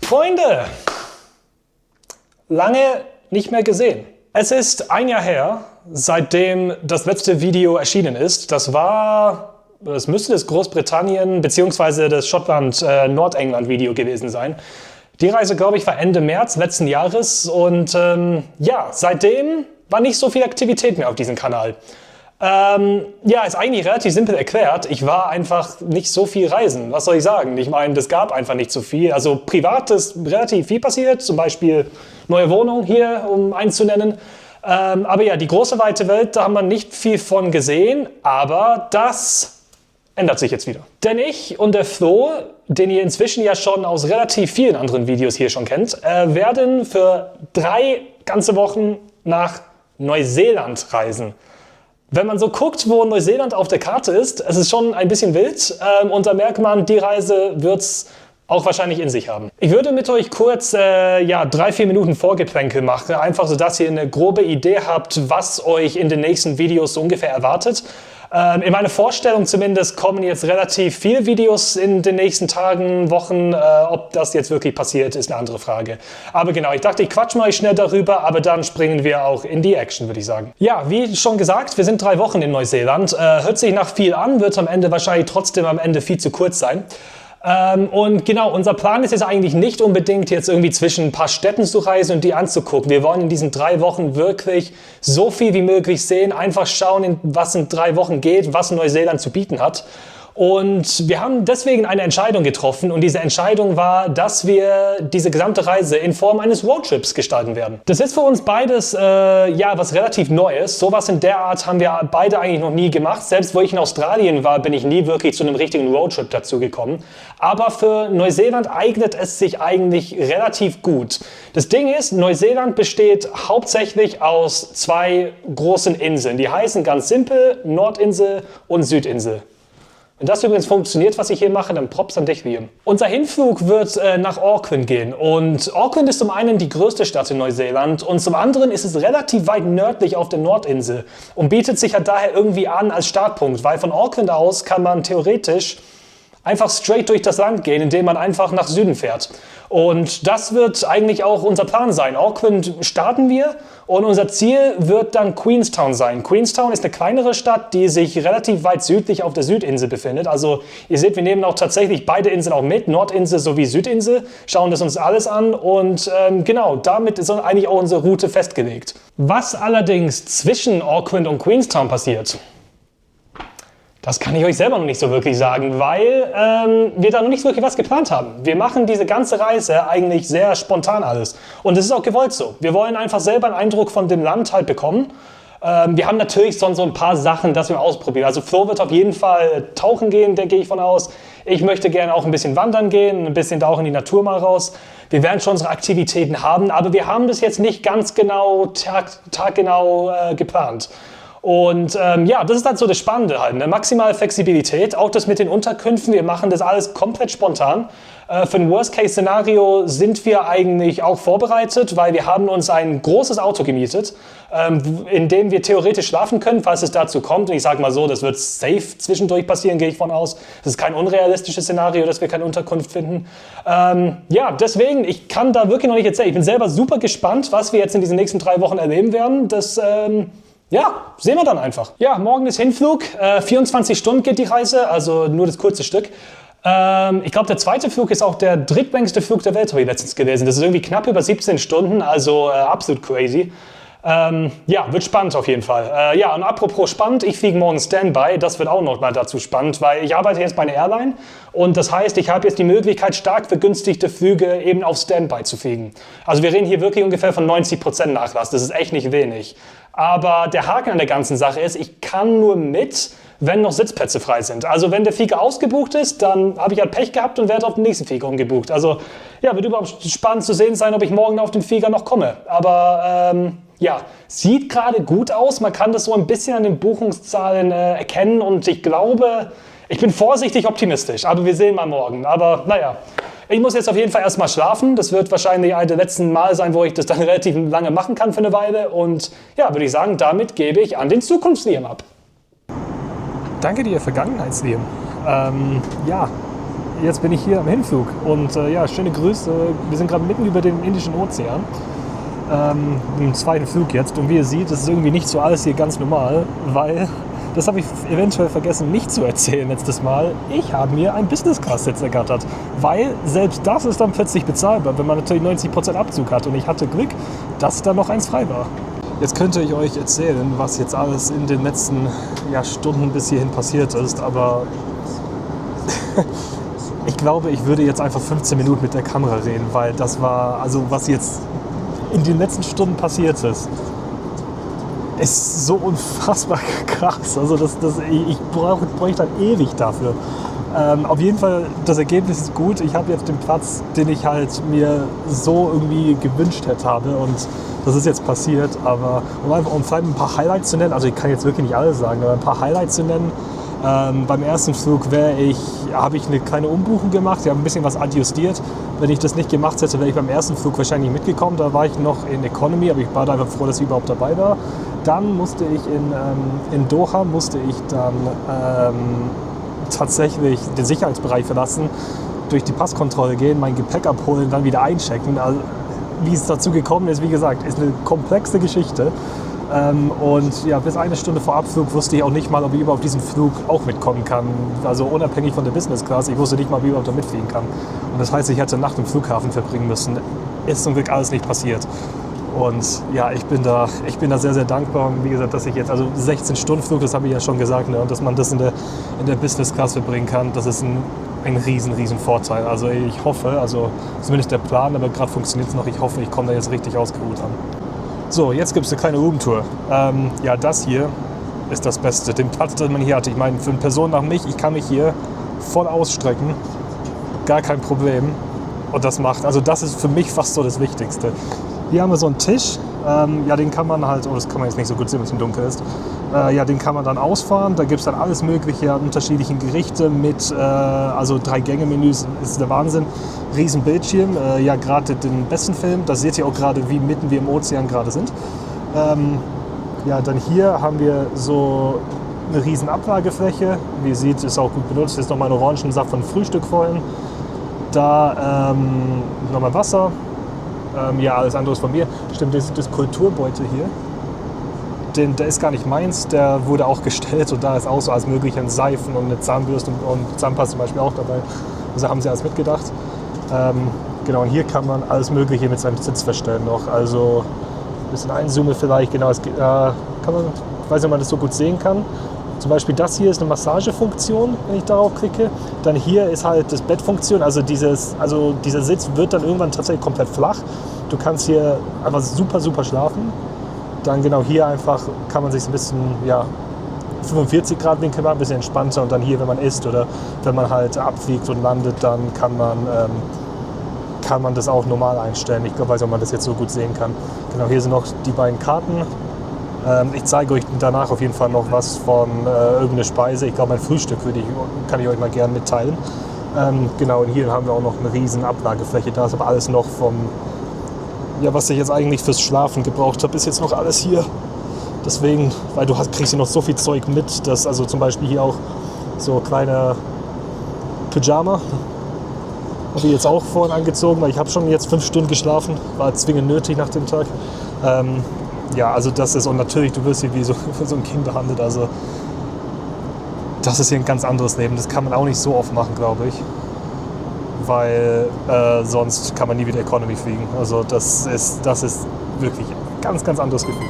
Freunde, lange nicht mehr gesehen. Es ist ein Jahr her, seitdem das letzte Video erschienen ist. Das müsste das Großbritannien bzw. das Schottland-Nordengland-Video gewesen sein. Die Reise, glaube ich, war Ende März letzten Jahres und ja, seitdem war nicht so viel Aktivität mehr auf diesem Kanal. Ja, ist eigentlich relativ simpel erklärt. Ich war einfach nicht so viel reisen. Was soll ich sagen? Ich meine, es gab einfach nicht so viel. Also privat ist relativ viel passiert, zum Beispiel neue Wohnung hier, um einen zu nennen. Aber ja, die große weite Welt, da haben wir nicht viel von gesehen, aber das ändert sich jetzt wieder. Denn ich und der Flo, den ihr inzwischen ja schon aus relativ vielen anderen Videos hier schon kennt, werden für 3 ganze Wochen nach Neuseeland reisen. Wenn man so guckt, wo Neuseeland auf der Karte ist, es ist schon ein bisschen wild und da merkt man, die Reise wird's auch wahrscheinlich in sich haben. Ich würde mit euch kurz 3-4 Minuten Vorgeplänkel machen, einfach so, dass ihr eine grobe Idee habt, was euch in den nächsten Videos so ungefähr erwartet. In meiner Vorstellung zumindest kommen jetzt relativ viele Videos in den nächsten Tagen, Wochen. Ob das jetzt wirklich passiert, ist eine andere Frage. Aber genau, ich dachte, ich quatsch mal schnell darüber, aber dann springen wir auch in die Action, würde ich sagen. Ja, wie schon gesagt, wir sind 3 Wochen in Neuseeland. Hört sich nach viel an, wird am Ende wahrscheinlich trotzdem viel zu kurz sein. Und genau, unser Plan ist jetzt eigentlich nicht unbedingt jetzt irgendwie zwischen ein paar Städten zu reisen und die anzugucken. Wir wollen in diesen 3 Wochen wirklich so viel wie möglich sehen, einfach schauen, was in 3 Wochen geht, was Neuseeland zu bieten hat. Und wir haben deswegen eine Entscheidung getroffen und diese Entscheidung war, dass wir diese gesamte Reise in Form eines Roadtrips gestalten werden. Das ist für uns beides was relativ Neues. Sowas in der Art haben wir beide eigentlich noch nie gemacht. Selbst wo ich in Australien war, bin ich nie wirklich zu einem richtigen Roadtrip dazu gekommen. Aber für Neuseeland eignet es sich eigentlich relativ gut. Das Ding ist, Neuseeland besteht hauptsächlich aus 2 großen Inseln. Die heißen ganz simpel Nordinsel und Südinsel. Wenn das übrigens funktioniert, was ich hier mache, dann Props an dich, Liam. Unser Hinflug wird nach Auckland gehen. Und Auckland ist zum einen die größte Stadt in Neuseeland und zum anderen ist es relativ weit nördlich auf der Nordinsel und bietet sich halt daher irgendwie an als Startpunkt, weil von Auckland aus kann man theoretisch einfach straight durch das Land gehen, indem man einfach nach Süden fährt. Und das wird eigentlich auch unser Plan sein. Auckland starten wir und unser Ziel wird dann Queenstown sein. Queenstown ist eine kleinere Stadt, die sich relativ weit südlich auf der Südinsel befindet. Also ihr seht, wir nehmen auch tatsächlich beide Inseln auch mit, Nordinsel sowie Südinsel, schauen das uns alles an und genau, damit ist eigentlich auch unsere Route festgelegt. Was allerdings zwischen Auckland und Queenstown passiert, das kann ich euch selber noch nicht so wirklich sagen, weil wir da noch nicht wirklich was geplant haben. Wir machen diese ganze Reise eigentlich sehr spontan alles. Und es ist auch gewollt so. Wir wollen einfach selber einen Eindruck von dem Land halt bekommen. Wir haben natürlich so ein paar Sachen, das wir ausprobieren. Also Flo wird auf jeden Fall tauchen gehen, da gehe ich von aus. Ich möchte gerne auch ein bisschen wandern gehen, ein bisschen da auch in die Natur mal raus. Wir werden schon unsere Aktivitäten haben, aber wir haben das jetzt nicht ganz genau, taggenau geplant. Und das ist halt so das Spannende halt, ne? Maximale Flexibilität, auch das mit den Unterkünften, wir machen das alles komplett spontan. Für ein Worst-Case-Szenario sind wir eigentlich auch vorbereitet, weil wir haben uns ein großes Auto gemietet, in dem wir theoretisch schlafen können, falls es dazu kommt. Und ich sage mal so, das wird safe zwischendurch passieren, gehe ich von aus. Das ist kein unrealistisches Szenario, dass wir keine Unterkunft finden. Deswegen, ich kann da wirklich noch nicht erzählen. Ich bin selber super gespannt, was wir jetzt in diesen nächsten 3 Wochen erleben werden. Das sehen wir dann einfach. Ja, morgen ist Hinflug. 24 Stunden geht die Reise, also nur das kurze Stück. Ich glaube, der zweite Flug ist auch der drittlängste Flug der Welt, habe ich letztens gelesen. Das ist irgendwie knapp über 17 Stunden, also absolut crazy. Wird spannend auf jeden Fall. Und apropos spannend, ich fliege morgen Standby. Das wird auch noch mal dazu spannend, weil ich arbeite jetzt bei einer Airline und das heißt, ich habe jetzt die Möglichkeit, stark vergünstigte Flüge eben auf Standby zu fliegen. Also wir reden hier wirklich ungefähr von 90% Nachlass. Das ist echt nicht wenig. Aber der Haken an der ganzen Sache ist, ich kann nur mit, wenn noch Sitzplätze frei sind. Also wenn der Flieger ausgebucht ist, dann habe ich halt Pech gehabt und werde auf den nächsten Flieger umgebucht. Also wird überhaupt spannend zu sehen sein, ob ich morgen auf den Flieger noch komme. Aber sieht gerade gut aus. Man kann das so ein bisschen an den Buchungszahlen erkennen und ich glaube, ich bin vorsichtig optimistisch. Aber wir sehen mal morgen. Aber ich muss jetzt auf jeden Fall erstmal schlafen. Das wird wahrscheinlich eine der letzten Mal sein, wo ich das dann relativ lange machen kann für eine Weile. Und würde ich sagen, damit gebe ich an den Zukunfts-Liam ab. Danke dir, Vergangenheits-Liam. jetzt bin ich hier am Hinflug und ja, schöne Grüße. Wir sind gerade mitten über dem Indischen Ozean. Im zweiten Flug jetzt und wie ihr seht, ist irgendwie nicht so alles hier ganz normal, weil, das habe ich eventuell vergessen nicht zu erzählen letztes Mal, ich habe mir ein Business-Class-Sitz ergattert, weil selbst das ist dann plötzlich bezahlbar, wenn man natürlich 90% Abzug hat und ich hatte Glück, dass da noch eins frei war. Jetzt könnte ich euch erzählen, was jetzt alles in den letzten Stunden bis hierhin passiert ist, aber ich glaube, ich würde jetzt einfach 15 Minuten mit der Kamera reden, weil das war, also was jetzt in den letzten Stunden passiert ist so unfassbar krass. Also ich bräuchte dann ewig dafür. Auf jeden Fall, das Ergebnis ist gut. Ich habe jetzt den Platz, den ich halt mir so irgendwie gewünscht habe und das ist jetzt passiert. Aber um vielleicht ein paar Highlights zu nennen, also ich kann jetzt wirklich nicht alles sagen, aber ein paar Highlights zu nennen. Beim ersten Flug habe ich eine kleine Umbuchung gemacht, ich habe ein bisschen was adjustiert. Wenn ich das nicht gemacht hätte, wäre ich beim ersten Flug wahrscheinlich mitgekommen. Da war ich noch in Economy, aber ich war da einfach froh, dass ich überhaupt dabei war. Dann musste ich in Doha tatsächlich den Sicherheitsbereich verlassen, durch die Passkontrolle gehen, mein Gepäck abholen, dann wieder einchecken. Also, wie es dazu gekommen ist, wie gesagt, ist eine komplexe Geschichte. Und ja, bis eine Stunde vor Abflug wusste ich auch nicht mal, ob ich überhaupt diesen Flug auch mitkommen kann. Also unabhängig von der Business Class, ich wusste nicht mal, ob ich überhaupt da mitfliegen kann. Und das heißt, ich hätte Nacht im Flughafen verbringen müssen. Ist zum Glück alles nicht passiert. Und ja, ich bin da sehr, sehr dankbar. Und wie gesagt, dass ich jetzt, also 16-Stunden-Flug, das habe ich ja schon gesagt, ne, und dass man das in der Business Class verbringen kann, das ist ein riesen Vorteil. Also ich hoffe, also zumindest der Plan, aber gerade funktioniert es noch, ich hoffe, ich komme da jetzt richtig ausgeruht an. So, jetzt gibt es eine kleine Roomtour. Ja, das hier ist das Beste, den Platz, den man hier hat. Ich meine, für eine Person nach mich, ich kann mich hier voll ausstrecken, gar kein Problem. Und das ist für mich fast so das Wichtigste. Hier haben wir so einen Tisch, ja, den kann man halt, das kann man jetzt nicht so gut sehen, wenn es im Dunkeln ist, ja, den kann man dann ausfahren, da gibt es dann alles mögliche an unterschiedlichen Gerichte mit, also 3-Gänge-Menüs, ist der Wahnsinn, riesen Bildschirm, ja, gerade den besten Film, da seht ihr auch gerade, wie mitten wir im Ozean gerade sind. Ja, dann hier haben wir so eine riesen Ablagefläche, wie ihr seht, ist auch gut benutzt, ist nochmal ein Orangensaft von Frühstück vorhin, da nochmal Wasser. Ja, alles andere ist von mir. Stimmt, das Kulturbeutel hier, der ist gar nicht meins, der wurde auch gestellt und da ist auch so alles mögliche an Seifen und eine Zahnbürste und Zahnpasta zum Beispiel auch dabei. Also haben sie alles mitgedacht. Genau, und hier kann man alles mögliche mit seinem Sitz verstellen noch. Also ein bisschen einzoomen vielleicht, genau, kann man, ich weiß nicht, ob man das so gut sehen kann. Zum Beispiel das hier ist eine Massagefunktion, wenn ich darauf klicke. Dann hier ist halt das Bettfunktion, also dieser Sitz wird dann irgendwann tatsächlich komplett flach. Du kannst hier einfach super schlafen. Dann genau hier einfach kann man sich ein bisschen, ja, 45 Grad Winkel machen, ein bisschen entspannter. Und dann hier, wenn man isst oder wenn man halt abfliegt und landet, dann kann man das auch normal einstellen. Ich weiß nicht, ob man das jetzt so gut sehen kann. Genau, hier sind noch die beiden Karten. Ich zeige euch danach auf jeden Fall noch was von irgendeiner Speise. Ich glaube, mein Frühstück kann ich euch mal gerne mitteilen. Genau, und hier haben wir auch noch eine riesen Ablagefläche. Da ist aber alles noch was ich jetzt eigentlich fürs Schlafen gebraucht habe, ist jetzt noch alles hier. Deswegen, weil kriegst hier noch so viel Zeug mit, dass also zum Beispiel hier auch so kleine Pyjama. Habe ich jetzt auch vorhin angezogen, weil ich habe schon jetzt 5 Stunden geschlafen. War zwingend nötig nach dem Tag. Ja, also das ist, und natürlich, du wirst hier wie so ein Kind behandelt, also das ist hier ein ganz anderes Leben, das kann man auch nicht so oft machen, glaube ich, weil sonst kann man nie wieder Economy fliegen, also das ist wirklich ein ganz anderes Gefühl.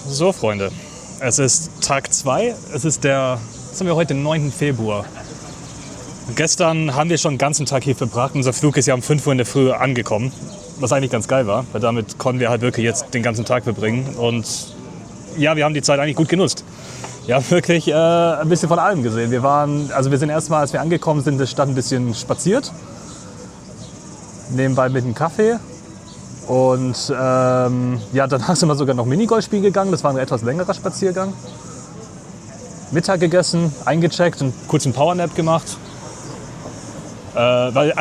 So, Freunde, es ist Tag 2. Was haben wir heute, den 9. Februar. Gestern haben wir schon den ganzen Tag hier verbracht. Unser Flug ist ja um 5 Uhr in der Früh angekommen, was eigentlich ganz geil war, weil damit konnten wir halt wirklich jetzt den ganzen Tag verbringen. Und ja, wir haben die Zeit eigentlich gut genutzt. Wir haben wirklich ein bisschen von allem gesehen. Wir sind erstmal, als wir angekommen sind, in der Stadt ein bisschen spaziert. Nebenbei mit einem Kaffee. Und danach sind wir sogar noch Minigolf spielen gegangen. Das war ein etwas längerer Spaziergang. Mittag gegessen, eingecheckt und kurz einen Powernap gemacht.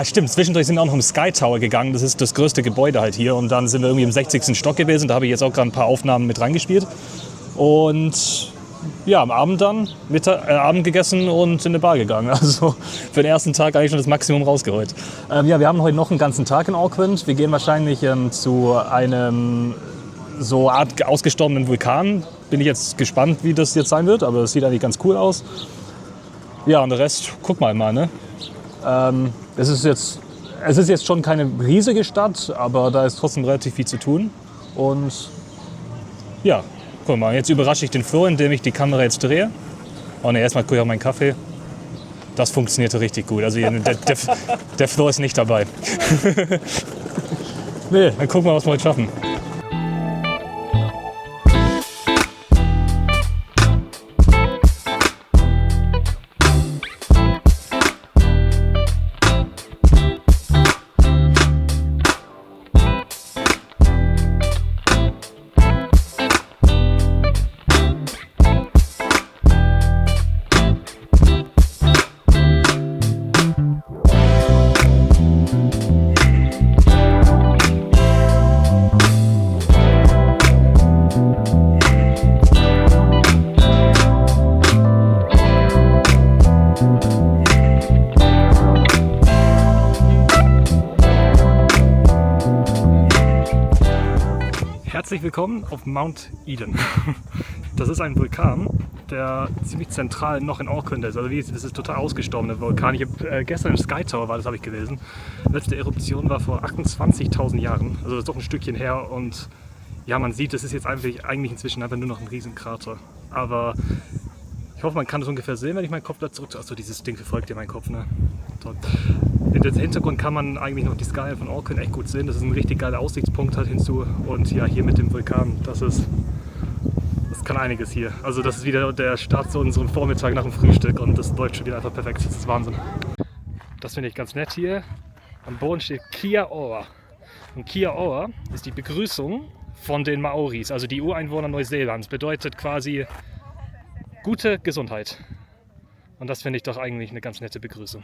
Stimmt, zwischendurch sind wir auch noch im Sky Tower gegangen. Das ist das größte Gebäude halt hier. Und dann sind wir irgendwie im 60. Stock gewesen. Da habe ich jetzt auch gerade ein paar Aufnahmen mit reingespielt. Und ja, am Abend dann Abend gegessen und in eine Bar gegangen. Also für den ersten Tag eigentlich schon das Maximum rausgeholt. Wir haben heute noch einen ganzen Tag in Auckland. Wir gehen wahrscheinlich zu einem so Art ausgestorbenen Vulkan. Bin ich jetzt gespannt, wie das jetzt sein wird, aber es sieht eigentlich ganz cool aus. Ja, und der Rest, guck mal, ne? Es ist jetzt schon keine riesige Stadt, aber da ist trotzdem relativ viel zu tun. Und ja, guck mal, jetzt überrasche ich den Flo, indem ich die Kamera jetzt drehe. Oh ne, erstmal gucke ich auf meinen Kaffee. Das funktionierte richtig gut. Also der Flo ist nicht dabei. Nee, dann gucken wir, was wir heute schaffen. Herzlich willkommen auf Mount Eden. Das ist ein Vulkan, der ziemlich zentral noch in Auckland ist. Also das ist total ausgestorbener Vulkan. Ich habe gestern im Sky Tower habe ich gelesen. Letzte Eruption war vor 28.000 Jahren. Also das ist doch ein Stückchen her. Und ja, man sieht, das ist jetzt eigentlich inzwischen einfach nur noch ein Riesenkrater. Aber ich hoffe, man kann das ungefähr sehen, wenn ich meinen Kopf da zurück... Achso, dieses Ding verfolgt ja meinen Kopf, ne? Toll. In dem Hintergrund kann man eigentlich noch die Skyline von Auckland echt gut sehen. Das ist ein richtig geiler Aussichtspunkt halt hinzu. Und ja, hier mit dem Vulkan, das kann einiges hier. Also das ist wieder der Start zu unserem Vormittag nach dem Frühstück und das läuft schon wieder einfach perfekt. Das ist Wahnsinn. Das finde ich ganz nett hier. Am Boden steht Kia Ora. Und Kia Ora ist die Begrüßung von den Maoris, also die Ureinwohner Neuseelands. Bedeutet quasi gute Gesundheit. Und das finde ich doch eigentlich eine ganz nette Begrüßung.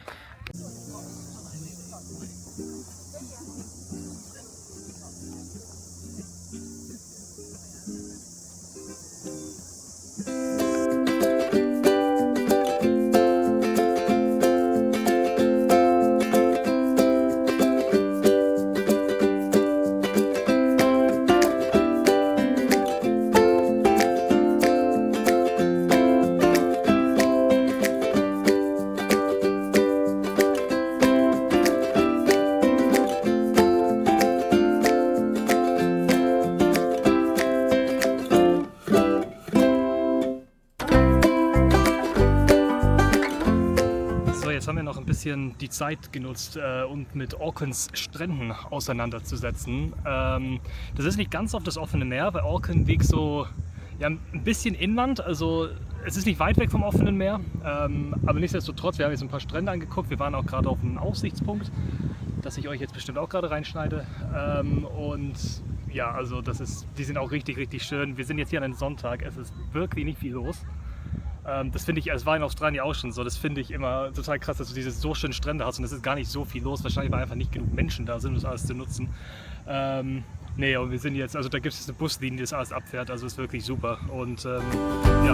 bisschen die Zeit genutzt und mit Aucklands Stränden auseinanderzusetzen. Das ist nicht ganz auf das offene Meer, weil Auckland liegt so ja, ein bisschen inland, also es ist nicht weit weg vom offenen Meer, aber nichtsdestotrotz, wir haben jetzt ein paar Strände angeguckt, wir waren auch gerade auf einem Aussichtspunkt, das ich euch jetzt bestimmt auch gerade reinschneide und ja, also die sind auch richtig, richtig schön. Wir sind jetzt hier an einem Sonntag, es ist wirklich nicht viel los. Das finde ich, es war in Australien auch schon so, das finde ich immer total krass, dass du diese so schönen Strände hast und es ist gar nicht so viel los, wahrscheinlich weil einfach nicht genug Menschen da sind, um das alles zu nutzen. Nee, und wir sind jetzt, also da gibt es eine Buslinie, die das alles abfährt, also ist wirklich super und ja.